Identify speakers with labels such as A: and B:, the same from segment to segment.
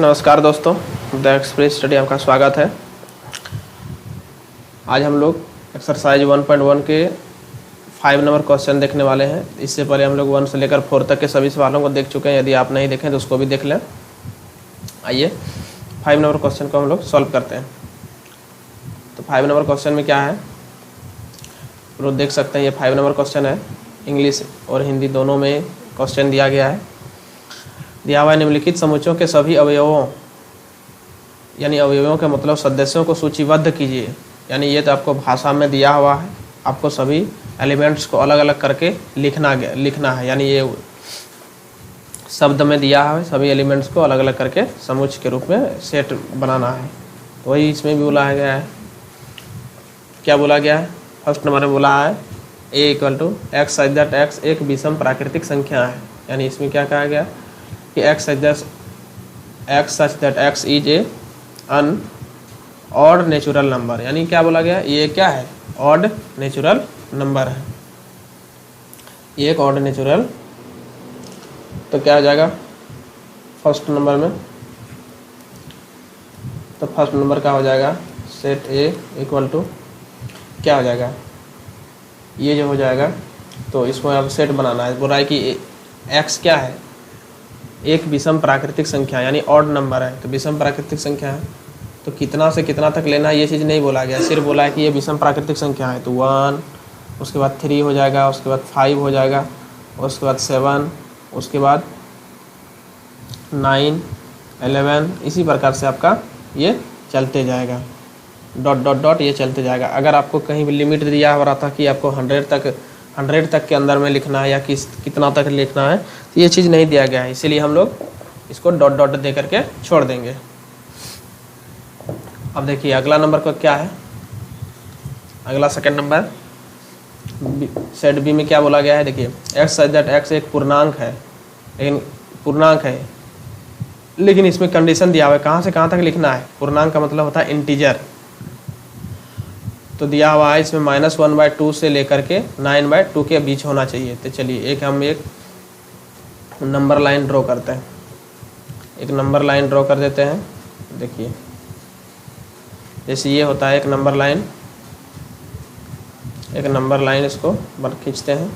A: नमस्कार दोस्तों, the express study आपका स्वागत है। आज हम लोग एक्सरसाइज 1.1 के 5 नंबर क्वेश्चन देखने वाले हैं। इससे पहले हम लोग 1 से लेकर 4 तक के सभी सवालों को देख चुके हैं। यदि आप नहीं देखें तो उसको भी देख लें। आइए 5 नंबर क्वेश्चन को हम लोग सॉल्व करते हैं। तो 5 नंबर क्वेश्चन में क्या है, लोग देख सकते हैं। ये 5 नंबर क्वेश्चन है। इंग्लिश और हिंदी दोनों में क्वेश्चन दिया गया है। दिया हुआ निम्नलिखित समुच्चयों के सभी अवयवों यानी अवयवों के मतलब सदस्यों को सूचीबद्ध कीजिए। यानी ये तो आपको भाषा में दिया हुआ है, आपको सभी एलिमेंट्स को अलग अलग करके लिखना है। यानी ये शब्द में दिया है, सभी एलिमेंट्स को अलग अलग करके समुच्चय के रूप में सेट बनाना है। वही इसमें भी बोला गया है। क्या बोला गया है? फर्स्ट नंबर में बोला है a = x such that x एक विषम प्राकृतिक संख्या है। यानी इसमें क्या कहा गया कि x such that x is a an odd natural number। यानी क्या बोला गया, ये क्या है? odd natural number है, ये एक odd natural। तो क्या हो जाएगा फर्स्ट नंबर में? तो फर्स्ट नंबर का हो जाएगा सेट a = क्या हो जाएगा, ये जो हो जाएगा। तो इसको अब सेट बनाना है। बोल रहा है कि x क्या है? एक विषम प्राकृतिक संख्या यानी ऑड नंबर है। तो विषम प्राकृतिक संख्या है तो कितना से कितना तक लेना है ये चीज़ नहीं बोला गया। सिर्फ बोला है कि ये विषम प्राकृतिक संख्या है। तो 1, उसके बाद 3 हो जाएगा, उसके बाद 5 हो जाएगा, उसके बाद 7, उसके बाद 9, 11, इसी प्रकार से आपका ये चलते जाएगा। डॉट डॉट डॉट ये चलते जाएगा। अगर आपको कहीं भी लिमिट दिया हो रहा था कि आपको 100 तक के अंदर में लिखना है या कितना तक लिखना है, तो ये चीज़ नहीं दिया गया है। इसीलिए हम लोग इसको डॉट डॉट दे करके छोड़ देंगे। अब देखिए अगला नंबर का क्या है। अगला सेकंड नंबर सेट बी में क्या बोला गया है। देखिए x such that x एक पूर्णांक है, लेकिन इसमें कंडीशन दिया हुआ है कहाँ से कहाँ तक लिखना है। पूर्णांक का मतलब होता है इंटीजर। तो दिया हुआ है इसमें -1/2 से लेकर के 9/2 के बीच होना चाहिए। तो चलिए हम एक नंबर लाइन ड्रॉ करते हैं। एक नंबर लाइन ड्रॉ कर देते हैं। देखिए जैसे ये होता है एक नंबर लाइन, इसको खींचते हैं।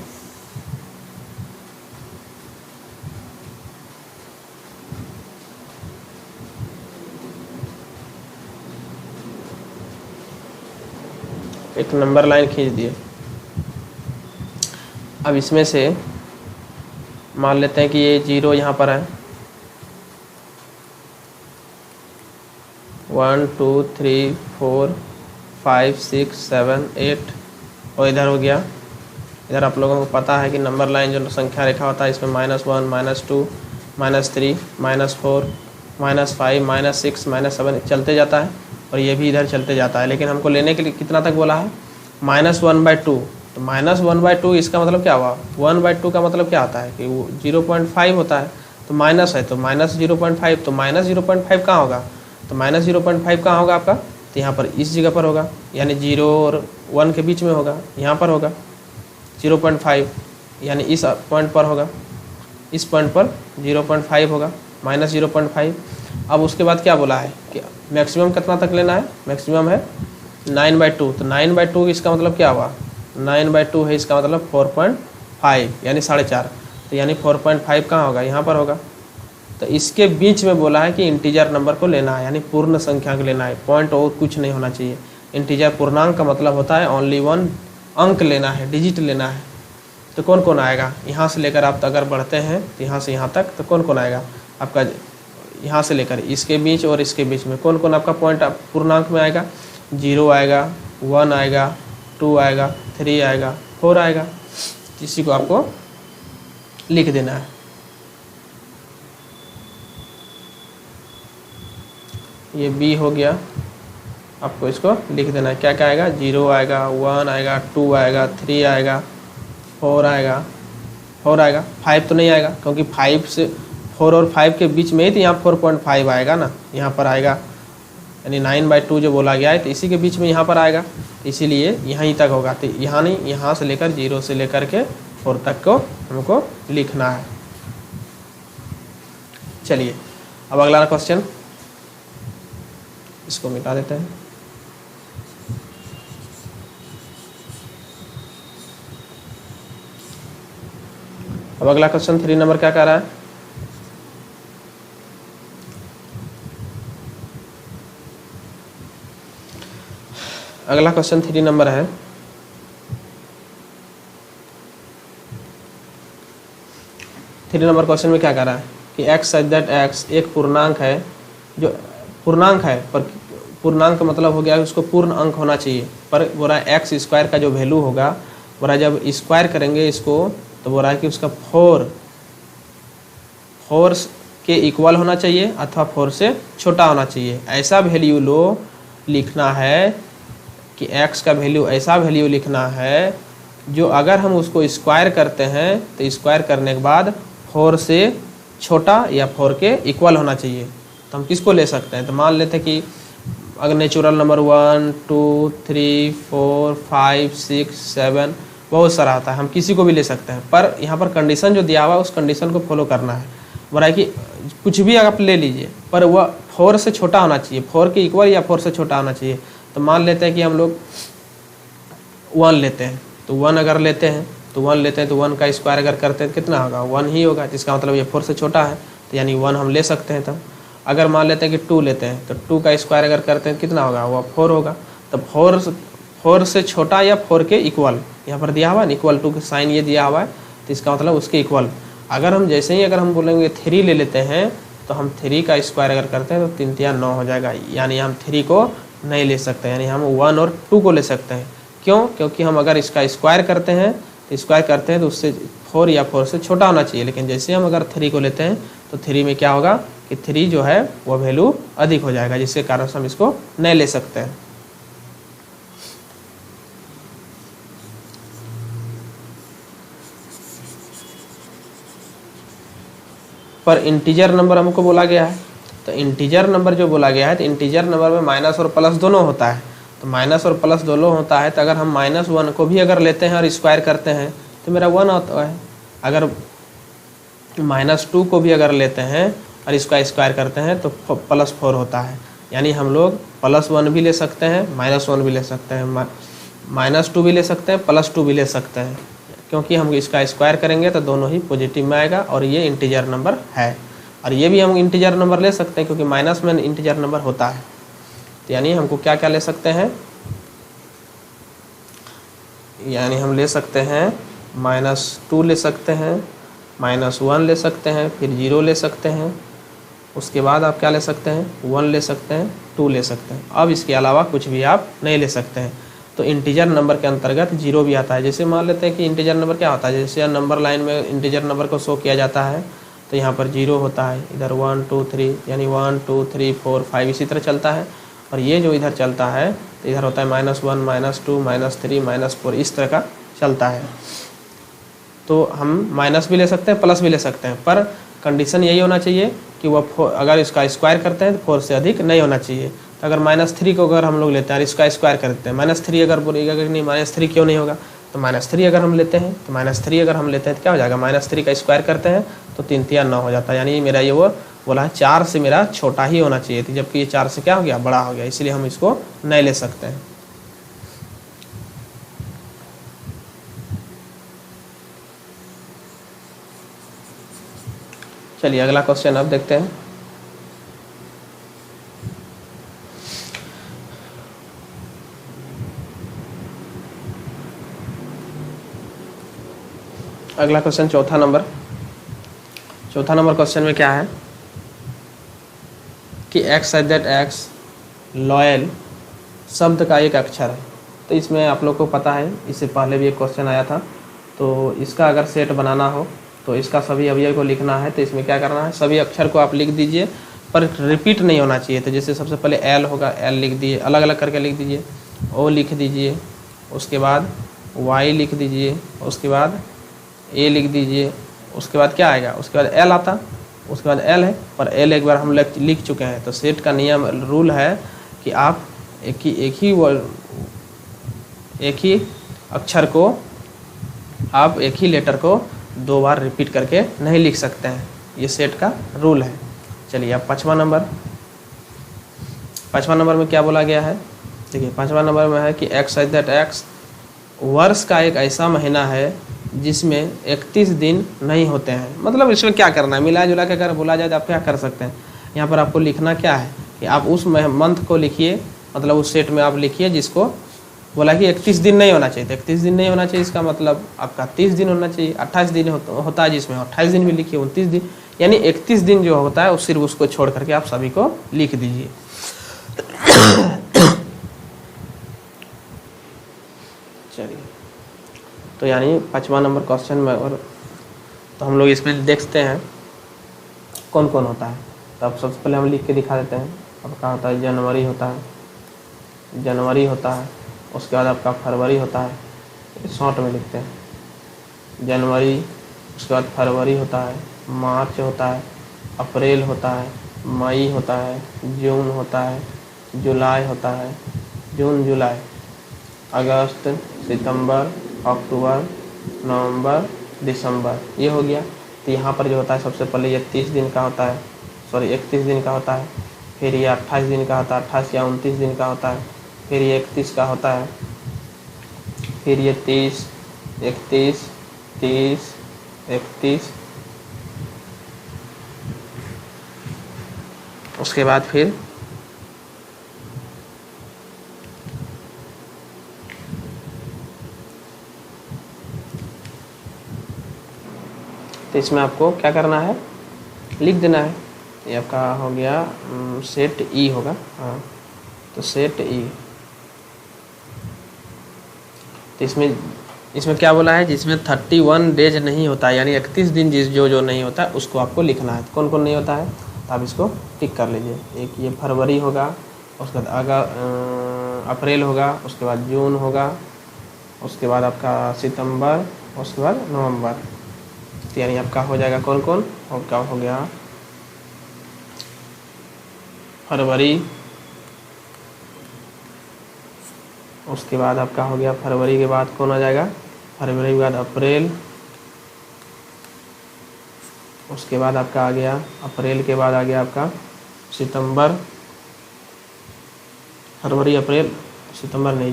A: एक नंबर लाइन खींच दिए। अब इसमें से मान लेते हैं कि ये 0 यहाँ पर है। 1 2 3 4 5 6 7 8 और इधर हो गया। इधर आप लोगों को पता है कि नंबर लाइन जो संख्या रेखा होता है इसमें -1 -2 -3 -4 -5 -6 -7 चलते जाता है और ये भी इधर चलते जाता है। लेकिन हमको लेने के लिए कितना तक बोला है? -1/2। तो -1/2 इसका मतलब क्या हुआ? 1/2 का मतलब क्या आता है कि वो 0.5 होता है। तो माइनस है तो -0.5। तो -0.5 कहाँ होगा? तो -0.5 कहाँ होगा आपका? तो यहाँ पर इस जगह पर होगा, यानी 0 और 1 के बीच में होगा। यहाँ पर होगा 0.5, यानी इस पॉइंट पर होगा। इस पॉइंट पर 0.5 होगा, -0.5। अब उसके बाद क्या बोला है कि मैक्सिमम कितना तक लेना है? मैक्सिमम है 9/2। तो 9/2 इसका मतलब क्या हुआ? 9/2 है, इसका मतलब 4.5 यानी 4.5। तो यानी 4.5 कहाँ होगा? यहाँ पर होगा। तो इसके बीच में बोला है कि इंटीजर नंबर को लेना है, यानी पूर्ण संख्या को लेना है। पॉइंट और कुछ नहीं होना चाहिए। इंटीजर पूर्णांक का मतलब होता है ओनली 1 अंक लेना है, डिजिट लेना है। तो कौन कौन आएगा? यहाँ से लेकर आप अगर बढ़ते हैं तो यहाँ से यहाँ तक, तो कौन कौन आएगा आपका? यहाँ से लेकर इसके बीच और इसके बीच में कौन कौन आपका पॉइंट पूर्णांक में आएगा? 0 आएगा, 1 आएगा, 2 आएगा, 3 आएगा, 4 आएगा। इसी को आपको लिख देना है। ये बी हो गया, आपको इसको लिख देना है। क्या क्या आएगा? 0 आएगा, 1 आएगा, 2 आएगा, 3 आएगा, 4 आएगा, 5 तो नहीं आएगा क्योंकि 4 और 5 के बीच में ही तो यहाँ 4.5 आएगा ना, यहाँ पर आएगा। यानी 9/2 जो बोला गया है तो इसी के बीच में यहाँ पर आएगा, इसीलिए यहीं तक होगा। तो यहाँ नहीं, यहाँ से लेकर 0 से लेकर के 4 तक को हमको लिखना है। चलिए अब अगला क्वेश्चन, इसको मिटा देते हैं। अब अगला क्वेश्चन 3 नंबर क्या कह रहा है? अगला क्वेश्चन 3 नंबर है, थ्री नंबर क्वेश्चन में क्या कह रहा है कि x सच दैट x एक पूर्णांक है, जो पूर्णांक है पर पूर्णांक का मतलब हो गया उसको पूर्ण अंक होना चाहिए, पर बोल रहा है एक्स स्क्वायर का जो वैल्यू होगा, बोल रहा है जब स्क्वायर करेंगे इसको तो बोल रहा है कि उसका 4 के इक्वल होना चाहिए अथवा 4 से छोटा होना चाहिए। ऐसा वैल्यू लो लिखना है कि x का वैल्यू ऐसा वैल्यू लिखना है जो अगर हम उसको स्क्वायर करते हैं तो स्क्वायर करने के बाद 4 से छोटा या 4 के इक्वल होना चाहिए। तो हम किसको ले सकते हैं? तो मान लेते हैं कि अगर नेचुरल नंबर 1 2 3 4 5 6 7 बहुत सारा आता है, हम किसी को भी ले सकते हैं, पर यहाँ पर कंडीशन जो दिया हुआ है उस कंडीशन को फॉलो करना है। बोला है कि कुछ भी आप ले लीजिए पर वह 4 से छोटा होना चाहिए, 4 के इक्वल या 4 से छोटा होना चाहिए। तो मान लेते हैं कि हम लोग 1 लेते हैं, तो 1 अगर लेते हैं तो 1 लेते हैं तो 1 का स्क्वायर अगर करते हैं तो कितना होगा? 1 ही होगा, जिसका मतलब ये 4 से छोटा है, तो यानी 1 हम ले सकते हैं। तब अगर मान लेते हैं कि 2 लेते हैं तो 2 का स्क्वायर अगर करते हैं कितना होगा? वह 4 होगा। तब 4 से छोटा या 4 के इक्वल यहाँ पर दिया हुआ है, इक्वल टू के साइन ये दिया हुआ है, तो इसका मतलब उसके इक्वल। अगर हम जैसे ही अगर हम बोलेंगे 3 ले लेते हैं तो हम 3 का स्क्वायर अगर करते हैं तो 3 3 9 हो जाएगा, यानी हम 3 को नहीं ले सकते, यानी हम 1 और 2 को ले सकते हैं। क्यों? क्योंकि हम अगर इसका स्क्वायर करते हैं तो उससे 4 या 4 से छोटा होना चाहिए, लेकिन जैसे हम अगर 3 को लेते हैं तो 3 में क्या होगा कि 3 जो है वो वैल्यू अधिक हो जाएगा, जिसके कारण से हम इसको नहीं ले सकते हैं। पर इंटीजर नंबर हमको बोला गया है, तो इंटीजर नंबर जो बोला गया है तो इंटीजर नंबर में माइनस और प्लस दोनों होता है, तो माइनस और प्लस दोनों होता है। तो अगर हम -1 को भी अगर लेते हैं और स्क्वायर करते हैं तो मेरा 1 आता है। अगर -2 को भी अगर लेते हैं और इसका स्क्वायर करते हैं तो +4 होता है, यानी हम लोग +1 भी ले सकते हैं, -1 भी ले सकते हैं, -2 भी ले सकते हैं, +2 भी ले सकते हैं, क्योंकि हम इसका स्क्वायर करेंगे तो दोनों ही पॉजिटिव में आएगा और ये इंटीजर नंबर है। और ये भी हम इंटीजर नंबर ले सकते हैं क्योंकि माइनस में इंटीजर नंबर होता है। तो यानी हमको क्या क्या ले सकते हैं, यानी हम ले सकते हैं -2 ले सकते हैं, -1 ले सकते हैं, फिर 0 ले सकते हैं, उसके बाद आप क्या ले सकते हैं? 1 ले सकते हैं, 2 ले सकते हैं। अब इसके अलावा कुछ भी आप नहीं ले सकते हैं। तो इंटीजर नंबर के अंतर्गत 0 भी आता है। जैसे मान लेते हैं कि इंटीजर नंबर क्या होता है, जैसे नंबर लाइन में इंटीजर नंबर को शो किया जाता है तो यहाँ पर 0 होता है, इधर 1 2 3 यानी 1 2 3 4 5 इसी तरह चलता है। और ये जो इधर चलता है तो इधर होता है -1 -2 -3 -4 इस तरह का चलता है। तो हम माइनस भी ले सकते हैं, प्लस भी ले सकते हैं, पर कंडीशन यही होना चाहिए कि वह अगर इसका स्क्वायर करते हैं तो 4 से अधिक नहीं होना चाहिए। तो अगर -3 को अगर हम लोग लेते हैं और इसका स्क्वायर करते हैं, -3 अगर बोलिएगा कि नहीं -3 क्यों नहीं होगा, तो -3 अगर हम लेते हैं तो -3 अगर हम लेते हैं तो क्या हो जाएगा? -3 का स्क्वायर करते हैं तो 3 3 9 हो जाता है, यानी मेरा ये वो बोला है 4 से मेरा छोटा ही होना चाहिए थी, जबकि ये 4 से क्या हो गया? बड़ा हो गया, इसलिए हम इसको नहीं ले सकते हैं। चलिए अगला क्वेश्चन अब देखते हैं। अगला क्वेश्चन चौथा नंबर क्वेश्चन में क्या है कि x such that x loyal शब्द का एक अक्षर है। तो इसमें आप लोग को पता है, इससे पहले भी एक क्वेश्चन आया था, तो इसका अगर सेट बनाना हो तो इसका सभी अवयव को लिखना है। तो इसमें क्या करना है, सभी अक्षर को आप लिख दीजिए, पर रिपीट नहीं होना चाहिए। तो जैसे सबसे पहले L होगा, L लिख दिए, अलग अलग करके लिख दीजिए, O लिख दीजिए, उसके बाद Y लिख दीजिए, उसके बाद A लिख दीजिए, उसके बाद क्या आएगा? उसके बाद L आता, उसके बाद L है, पर L एक बार हम लिख चुके हैं। तो सेट का नियम रूल है कि आप एक ही अक्षर को आप एक ही लेटर को 2 बार रिपीट करके नहीं लिख सकते हैं, ये सेट का रूल है। चलिए अब पाँचवा नंबर में क्या बोला गया है, देखिए पाँचवा नंबर में है कि एक्स है दैट एक्स वर्ष का एक ऐसा महीना है जिसमें 31 दिन नहीं होते हैं। मतलब इसमें क्या करना है, मिला जुला के अगर बोला जाए तो आप क्या कर सकते हैं, यहाँ पर आपको लिखना क्या है कि आप उस मंथ को लिखिए, मतलब उस सेट में आप लिखिए जिसको बोला कि 31 दिन नहीं होना चाहिए। तो 31 दिन नहीं होना चाहिए, इसका मतलब आपका 30 दिन होना चाहिए। 28 दिन होता है जिसमें 28 दिन भी लिखिए, 29 दिन, यानी 31 दिन जो होता है सिर्फ उसको छोड़ करके आप सभी को लिख दीजिए। चलिए, तो यानी 5वां नंबर क्वेश्चन में, और तो हम लोग इसमें देखते हैं कौन कौन होता है। तो अब सबसे पहले हम लिख के दिखा देते हैं। अब क्या होता है, जनवरी होता है, उसके बाद आपका फरवरी होता है, शॉर्ट में लिखते हैं जनवरी, उसके बाद फरवरी होता है, मार्च होता है, अप्रैल होता है, मई होता है, जून होता है, जुलाई होता है, जून जुलाई, अगस्त, सितंबर, अक्टूबर, नवंबर, दिसंबर, ये हो गया। तो यहाँ पर जो होता है सबसे पहले ये 31 दिन का होता है, फिर ये 28 दिन का होता है, 28 या 29 दिन का होता है, फिर ये 31 का होता है, फिर ये 30, 31, 30, 31, उसके बाद फिर तो इसमें आपको क्या करना है, लिख देना है। ये आपका हो गया सेट ई होगा, हाँ, तो सेट ई। तो इसमें क्या बोला है, जिसमें 31 डेज नहीं होता है, यानी 31 दिन जो नहीं होता है उसको आपको लिखना है। कौन कौन नहीं होता है, तो आप इसको टिक कर लीजिए। एक ये फरवरी होगा, उसके बाद अप्रैल होगा, उसके बाद जून होगा, उसके बाद आपका सितंबर, उसके बाद नवंबर। तो यानी आपका हो जाएगा कौन कौन, आपका हो गया फरवरी, उसके बाद आपका हो गया फरवरी के बाद कौन आ जाएगा, फरवरी के बाद अप्रैल, उसके बाद आपका आ गया अप्रैल के बाद आ गया आपका सितंबर, फरवरी अप्रैल सितंबर नहीं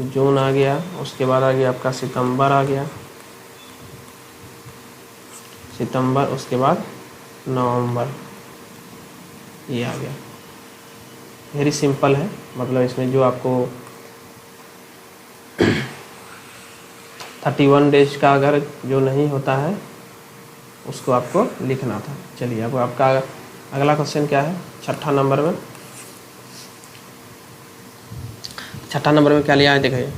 A: जून आ गया, उसके बाद आ गया आपका सितंबर आ गया, सितंबर, उसके बाद नवंबर, ये आ गया। वेरी सिंपल है, मतलब इसमें जो आपको 31 डेज का अगर जो नहीं होता है उसको आपको लिखना था। चलिए अब आपका अगला क्वेश्चन क्या है, छठा नंबर में क्या लिया है, देखिए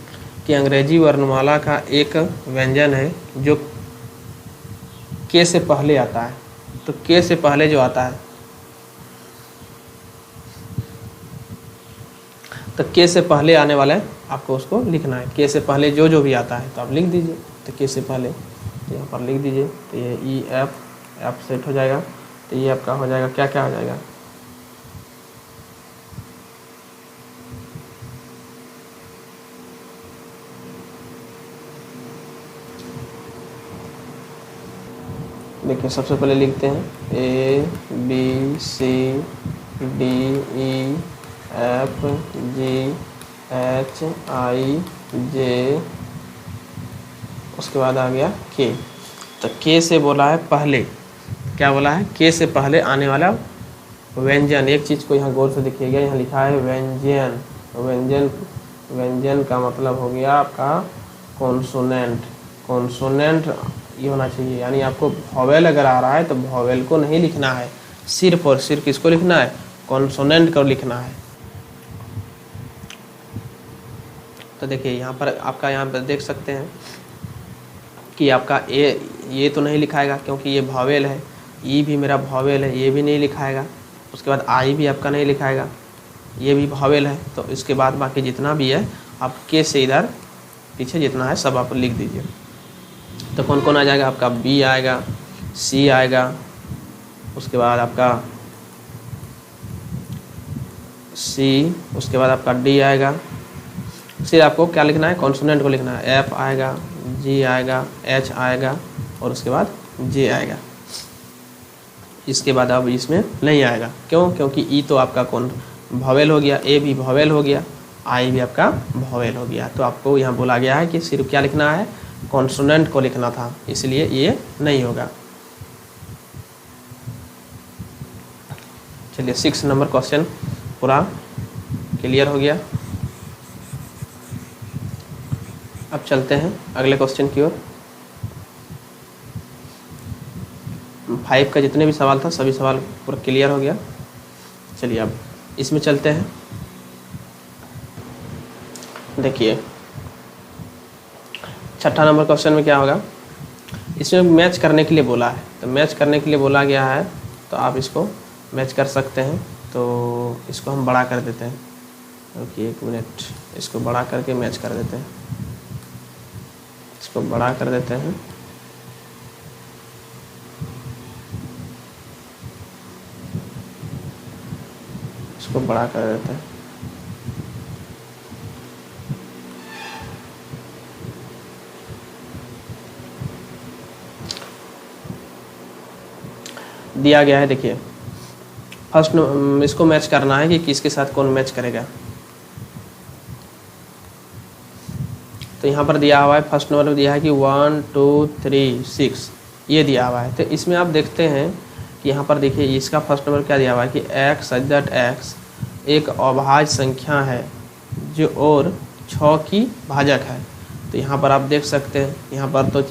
A: कि अंग्रेजी वर्णमाला का एक व्यंजन है जो के से पहले आता है। तो के से पहले जो आता है, तो के से पहले आने वाला है आपको उसको लिखना है। के से पहले जो भी आता है तो आप लिख दीजिए। तो के से पहले यहाँ पर लिख दीजिए। तो ये ई एफ सेट हो जाएगा। तो ये आपका हो जाएगा क्या हो जाएगा, देखिए सबसे पहले लिखते हैं A B C D E F G H I J, उसके बाद आ गया के। तो के से बोला है पहले, क्या बोला है, के से पहले आने वाला व्यंजन। एक चीज़ को यहाँ गौर से देखिएगा, यहाँ लिखा है व्यंजन। व्यंजन का मतलब हो गया आपका कॉन्सोनेंट ये होना चाहिए। यानी आपको वॉवेल अगर आ रहा है तो वॉवेल को नहीं लिखना है, सिर्फ और सिर्फ किसको लिखना है, कॉन्सोनेंट को लिखना है। तो देखिए यहाँ पर आपका यहाँ पर देख सकते हैं कि आपका ये तो नहीं लिखाएगा क्योंकि ये वॉवेल है, ई भी मेरा वॉवेल है, ये भी नहीं लिखाएगा। उसके बाद आई भी आपका नहीं लिखाएगा, ये भी वॉवेल है। तो इसके बाद बाकी जितना भी है आप के से इधर पीछे जितना है सब आप लिख दीजिए। तो कौन कौन आ जाएगा, आपका बी आएगा, सी आएगा, उसके बाद आपका सी, उसके बाद आपका डी आएगा। फिर आपको क्या लिखना है, कॉन्सोनेंट को लिखना है। एफ आएगा, जी आएगा, एच आएगा और उसके बाद जे आएगा। इसके बाद अब इसमें नहीं आएगा। क्यों? क्योंकि ई तो आपका कौन वॉवेल हो गया, ए भी वॉवेल हो गया, आई भी आपका वॉवेल हो गया। तो आपको यहाँ बोला गया है कि सिर्फ क्या लिखना है, कॉन्सोनेंट को लिखना था, इसलिए ये नहीं होगा। चलिए 6 नंबर क्वेश्चन पूरा क्लियर हो गया। अब चलते हैं अगले क्वेश्चन की ओर। 5 का जितने भी सवाल था सभी सवाल पूरा क्लियर हो गया। चलिए अब इसमें चलते हैं। देखिए 6ठा नंबर क्वेश्चन में क्या होगा, इसमें मैच करने के लिए बोला है। तो मैच करने के लिए बोला गया है, तो आप इसको मैच कर सकते हैं। तो इसको हम बड़ा कर देते हैं। ओके 1 मिनट, इसको बड़ा करके मैच कर देते हैं। इसको बड़ा कर देते हैं। इसको बड़ा कर देते हैं। दिया गया है, देखिए फर्स्ट इसको मैच करना है कि किसके साथ कौन मैच करेगा। तो यहाँ पर दिया हुआ है, फर्स्ट नंबर में दिया है कि 1 2 3 6 ये दिया हुआ है। तो इसमें आप देखते हैं कि यहाँ पर देखिए इसका फर्स्ट नंबर क्या दिया हुआ है कि x सच दैट x एक अभाज्य संख्या है जो और 6 की भाजक है। तो यहाँ पर आप देख सकते हैं, यहाँ पर तो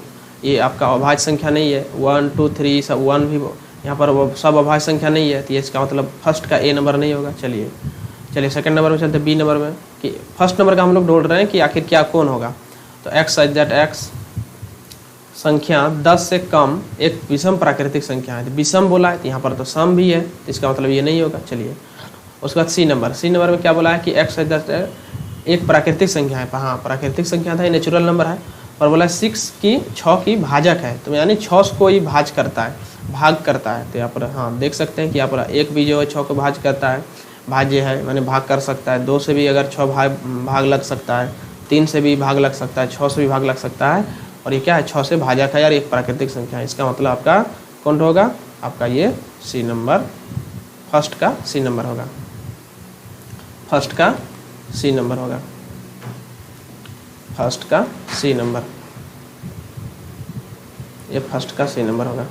A: ये आपका अभाज्य संख्या नहीं है, 1 2 3 सब 1 भी यहाँ पर वो सब अभाज्य संख्या नहीं है। तो ये इसका मतलब फर्स्ट का ए नंबर नहीं होगा। चलिए सेकंड नंबर में चलते बी नंबर में, कि फर्स्ट नंबर का हम लोग ढूंढ रहे हैं कि आखिर क्या कौन होगा। तो x सच दैट x संख्या 10 से कम एक विषम प्राकृतिक संख्या है। तो विषम बोला है, तो यहाँ पर तो सम भी है, तो इसका मतलब ये नहीं होगा। चलिए उसके बाद सी नंबर में क्या बोला है कि x सच दैट एक प्राकृतिक संख्या है। हाँ प्राकृतिक संख्या था, ये नेचुरल नंबर है, और बोला 6 की भाजक है। तो यानी 6 को ही भाग करता है। तो यहाँ पर हाँ देख सकते हैं कि यहाँ पर एक भी जो है 6 को भाज करता है, भाज्य है मैंने भाग कर सकता है। 2 से भी अगर 6 भाग लग सकता है, 3 से भी भाग लग सकता है, 6 से भी भाग लग सकता है। और ये क्या है, 6 से भाजक है यार, एक प्राकृतिक संख्या है। इसका मतलब आपका कौन होगा, आपका ये सी नंबर, फर्स्ट का सी नंबर होगा। फर्स्ट का सी नंबर होगा। फर्स्ट का सी नंबर, ये फर्स्ट का सी नंबर होगा।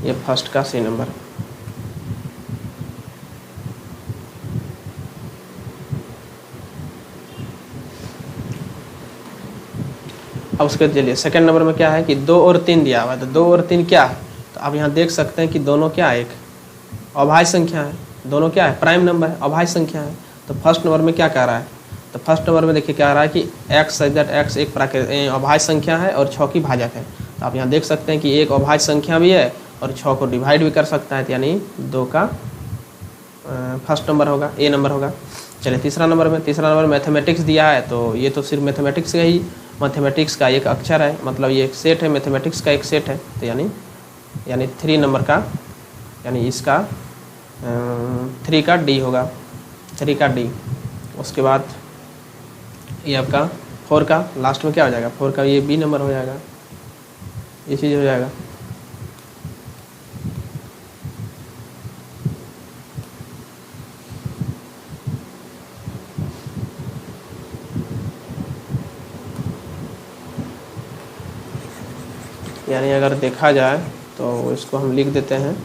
A: ये फर्स्ट का सी नंबर। अब उसके चलिए सेकंड नंबर में क्या है कि 2 और 3 दिया हुआ है। तो 2 और 3 क्या है, तो आप यहाँ देख सकते हैं कि दोनों क्या है, एक अभाज्य संख्या है, दोनों क्या है, प्राइम नंबर है, अभाज्य संख्या है। तो फर्स्ट नंबर में क्या कह रहा है, तो फर्स्ट नंबर में देखिए क्या आ रहा है कि x सच दैट x एक प्राकृतिक अभाज्य संख्या है और 6 की भाजक है। तो आप यहाँ देख सकते हैं कि एक अभाज्य संख्या भी है और 6 को डिवाइड भी कर सकता है। तो यानी 2 का फर्स्ट नंबर होगा, ए नंबर होगा। चलिए तीसरा नंबर मैथमेटिक्स दिया है। तो ये तो सिर्फ मैथमेटिक्स का ही, मैथमेटिक्स का एक अक्षर है, मतलब ये एक सेट है, मैथमेटिक्स का एक सेट है। तो यानी 3 नंबर का, यानी इसका 3 का डी होगा, 3 का डी। उसके बाद ये आपका 4 का लास्ट में क्या हो जाएगा, 4 का ये बी नंबर हो जाएगा, ये चीज़ हो जाएगा। यानी अगर देखा जाए तो इसको हम लिख देते हैं,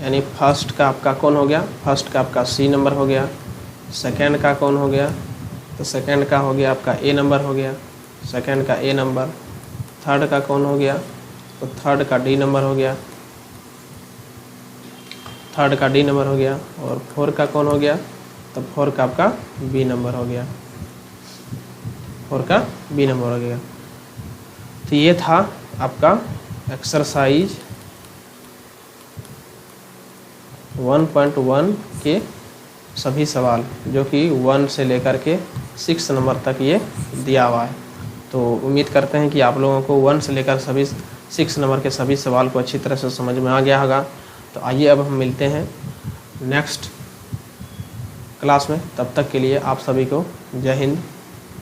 A: यानी फर्स्ट का आपका कौन हो गया, फर्स्ट का आपका सी नंबर हो गया। सेकंड का कौन हो गया, तो सेकंड का हो गया आपका ए नंबर हो गया, सेकंड का ए नंबर। थर्ड का कौन हो गया, तो थर्ड का डी नंबर हो गया, थर्ड का डी नंबर हो गया। और 4 का कौन हो गया, तो 4 का आपका बी नंबर हो गया, 4 का बी नंबर हो गया। तो ये था आपका एक्सरसाइज 1.1 के सभी सवाल, जो कि 1 से लेकर के 6 नंबर तक ये दिया हुआ है। तो उम्मीद करते हैं कि आप लोगों को 1 से लेकर सभी 6 नंबर के सभी सवाल को अच्छी तरह से समझ में आ गया होगा। तो आइए अब हम मिलते हैं नेक्स्ट क्लास में, तब तक के लिए आप सभी को जय हिंद।